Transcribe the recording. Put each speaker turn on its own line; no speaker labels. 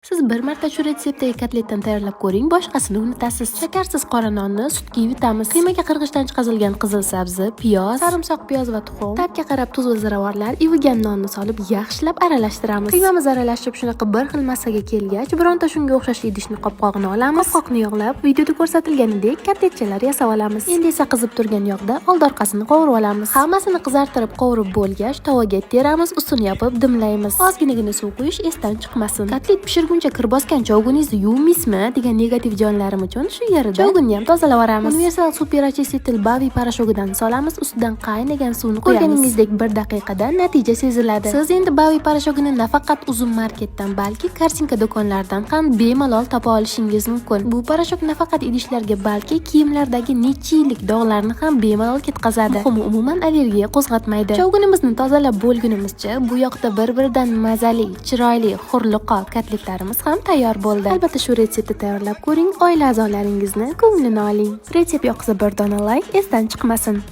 Siz bir marta shu retseptdagi kotletdan tayyorlab ko'ring, boshqasini unutasiz. Shakarsiz qora nonni sutga yuvitamiz. Qiymaga qirg'ichdan chiqarilgan qizil sabzi, piyoz, sarimsoq, piyoz va tuxum, ta'bga qarab tuz va ziravorlar, ivigan nonni solib yaxshilab aralashtiramiz. Qiymamiz aralashib shunaqa bir xil massaga kelgach, bironta shunga o'xshash idishni qopqog'ini olamiz. Qopqoqni yog'lab, videoda ko'rsatilganidek kotletchalar yasab olamiz. Endi esa qizib turgan yog'da old-orqasini qovurib olamiz. Hammasini qizartirib qovurib bo'lgach, tovaga teramiz, ustini yopib dimlaymiz. Ozginagina suv quyish esdan chiqmasin. Kotlet pishirguncha kir bosgan chovguningizni yuvmaysizmi degan negativ jonlarim uchun shu yerida chovgunni ham tozalab olamiz. Universal super очиститель bavi poroshogidan solamiz, ustidan qaynagan suvni qo'yamiz. Ko'rganingizdek 1 daqiqada natija seziladi. Siz endi bavi poroshogini nafaqat uzun marketdan, balki kartinka do'konlaridan ham bemalol topa olishingiz mumkin. Bu poroshok nafaqat idishlarga, balki kiyimlardagi necha yillik dog'larni ham bemalol ketkazadi. Muhimi, umuman allergiya qo'zg'atmaydi. Chovgunimizni tozalab bo'lgunimizcha bu yoqda bir-biridan mazali, chiroyli, hurliqo kotletlarimiz ham tayyor bo'ldi. Albatta shu retseptni tayyorlab ko'ring, oila a'zolaringizni ko'nglini oling. Retsept yoqsa bir dona like esdan chiqmasin.